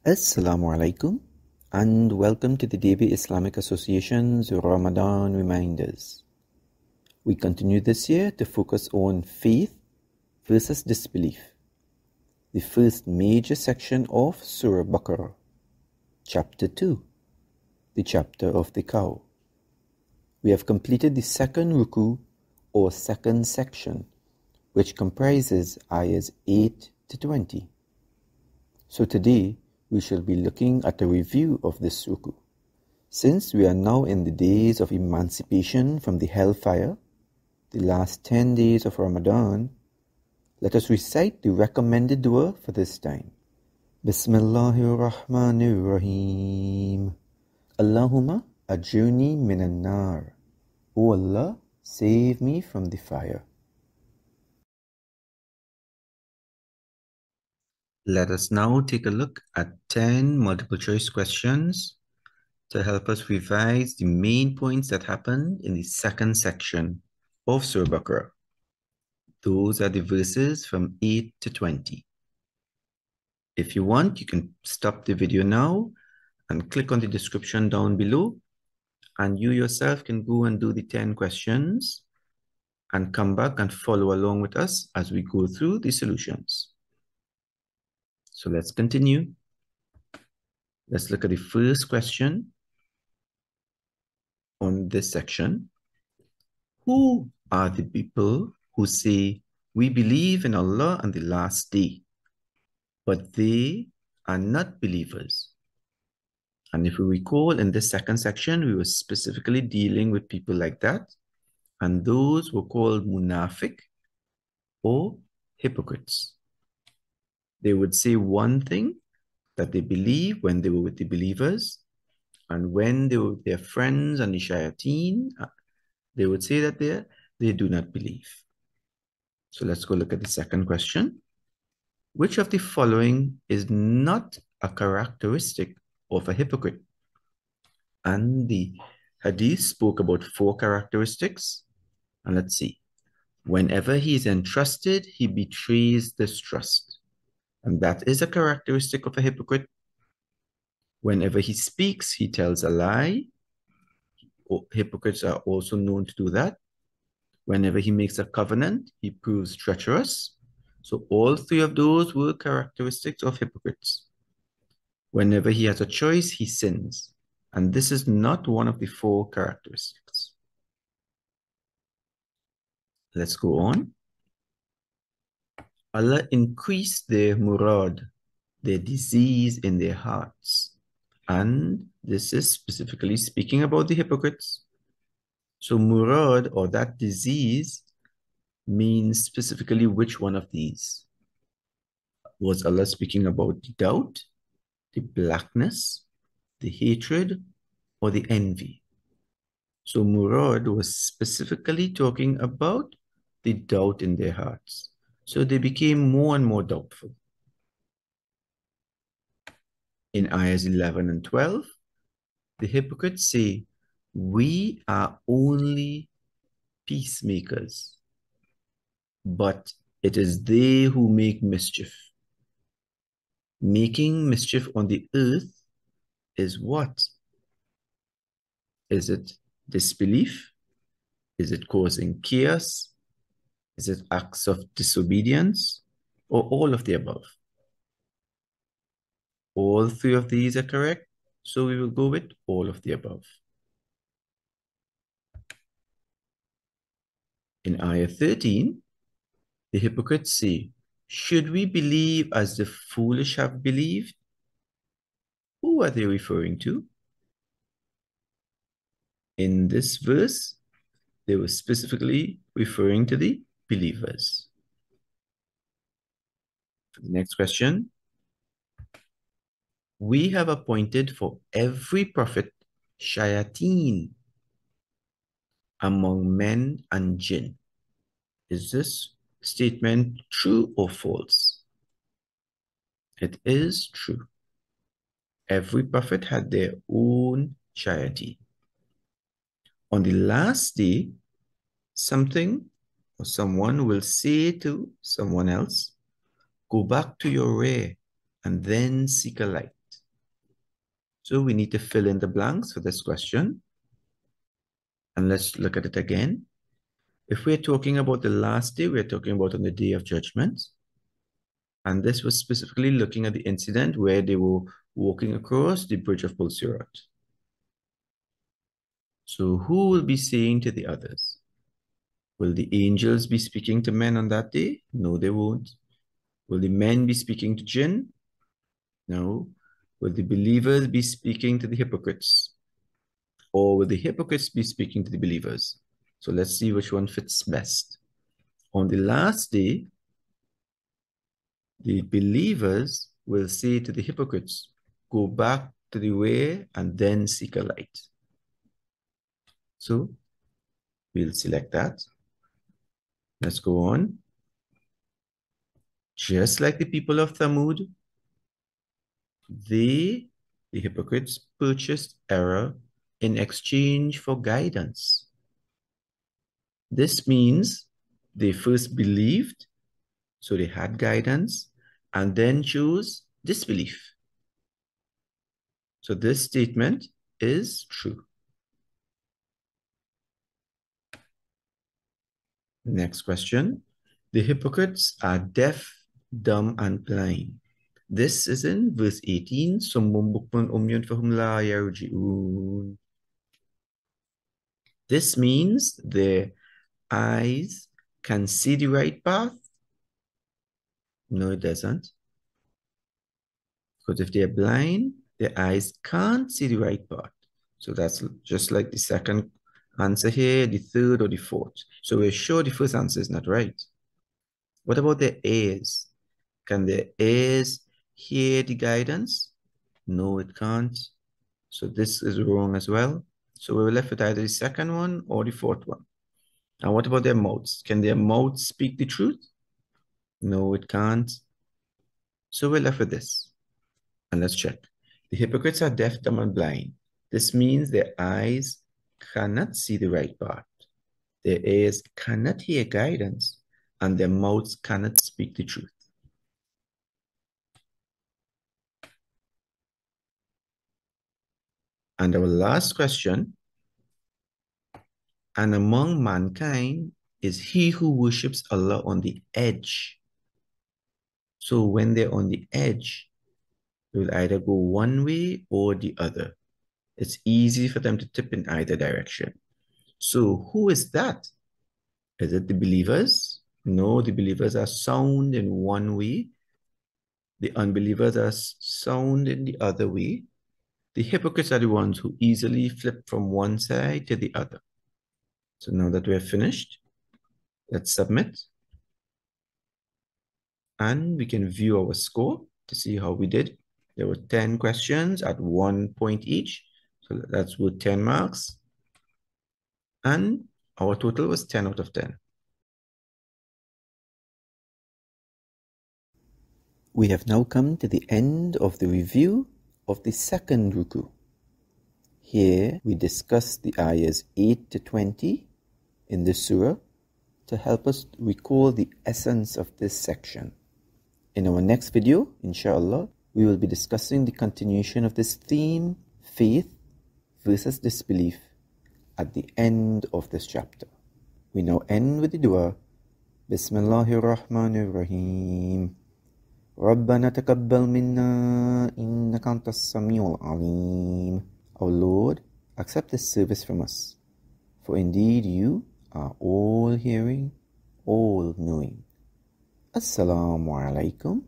Assalamu alaikum and welcome to the Debe Islamic Association's Ramadan Reminders. We continue this year to focus on faith versus disbelief, the first major section of Surah Baqarah, Chapter 2, the chapter of the cow. We have completed the second Ruku or second section, which comprises ayahs 8 to 20. So today, we shall be looking at a review of this Ruku. Since we are now in the days of emancipation from the hellfire, the last 10 days of Ramadan, let us recite the recommended dua for this time. Bismillahir Rahmanir Rahim. Allahumma ajirni minan nar. O Allah, save me from the fire. Let us now take a look at 10 multiple choice questions to help us revise the main points that happened in the second section of Surah Baqarah. Those are the verses from 8 to 20. If you want, you can stop the video now and click on the description down below, and you yourself can go and do the 10 questions and come back and follow along with us as we go through the solutions. So let's continue. Let's look at the first question on this section. Who are the people who say, we believe in Allah and the last day, but they are not believers? And if we recall, in this second section, we were specifically dealing with people like that, and those were called munafiq or hypocrites. They would say one thing that they believe when they were with the believers, and when they were with their friends and the shayateen, they would say that they do not believe. So let's go look at the second question. Which of the following is not a characteristic of a hypocrite? And the hadith spoke about 4 characteristics. And let's see. Whenever he is entrusted, he betrays distrust. And that is a characteristic of a hypocrite. Whenever he speaks, he tells a lie. Hypocrites are also known to do that. Whenever he makes a covenant, he proves treacherous. So all 3 of those were characteristics of hypocrites. Whenever he has a choice, he sins. And this is not one of the 4 characteristics. Let's go on. Allah increased their murad, their disease in their hearts. And this is specifically speaking about the hypocrites. So murad, or that disease, means specifically which one of these? Was Allah speaking about the doubt, the blackness, the hatred, or the envy? So murad was specifically talking about the doubt in their hearts. So they became more and more doubtful. In ayahs 11 and 12, the hypocrites say, we are only peacemakers, but it is they who make mischief. Making mischief on the earth is what? Is it disbelief? Is it causing chaos? Is it acts of disobedience? Or all of the above? All 3 of these are correct, so we will go with all of the above. In ayah 13, the hypocrites say, should we believe as the foolish have believed? Who are they referring to? In this verse, they were specifically referring to the believers. For the next question, we have appointed for every prophet shayateen among men and jinn. Is this statement true or false? It is true. Every prophet had their own shayateen. On the last day, something or someone will say to someone else, go back to your rear and then seek a light. So we need to fill in the blanks for this question. And let's look at it again. If we're talking about the last day, we're talking about on the Day of Judgment. And this was specifically looking at the incident where they were walking across the bridge of Surat. So who will be saying to the others? Will the angels be speaking to men on that day? No, they won't. Will the men be speaking to jinn? No. Will the believers be speaking to the hypocrites? Or will the hypocrites be speaking to the believers? So let's see which one fits best. On the last day, the believers will say to the hypocrites, go back to the way and then seek a light. So we'll select that. Let's go on. Just like the people of Thamud, the hypocrites purchased error in exchange for guidance. This means they first believed, so they had guidance, and then chose disbelief. So this statement is true. Next question. The hypocrites are deaf, dumb, and blind. This is in verse 18. This means their eyes can see the right path. No, it doesn't. Because if they're blind, their eyes can't see the right path. So that's just like the second answer here, the third or the fourth. So we're sure the first answer is not right. What about their ears? Can their ears hear the guidance? No, it can't. So this is wrong as well. So we're left with either the second one or the fourth one. And what about their mouths? Can their mouths speak the truth? No, it can't. So we're left with this. And let's check. The hypocrites are deaf, dumb, and blind. This means their eyes cannot see the right path. Their ears cannot hear guidance, and their mouths cannot speak the truth. And our last question, and among mankind is he who worships Allah on the edge. So when they're on the edge, they will either go one way or the other. It's easy for them to tip in either direction. So who is that? Is it the believers? No, the believers are sound in one way. The unbelievers are sound in the other way. The hypocrites are the ones who easily flip from one side to the other. So now that we're finished, let's submit. And we can view our score to see how we did. There were 10 questions at 1 point each. So that's worth 10 marks. And our total was 10 out of 10. We have now come to the end of the review of the second Ruku. Here we discuss the ayahs 8 to 20 in the surah to help us recall the essence of this section. In our next video, inshallah, we will be discussing the continuation of this theme, faith versus disbelief, at the end of this chapter. We now end with the dua. Bismillahir Rahmanir Rahim. رَبَّنَا تَقَبَّلْ مِنَّا إِنَّكَ أَنْتَ السَّمِيعُ الْعَلِيمُ. Our Lord, accept this service from us, for indeed you are all hearing, all knowing. Assalamu alaikum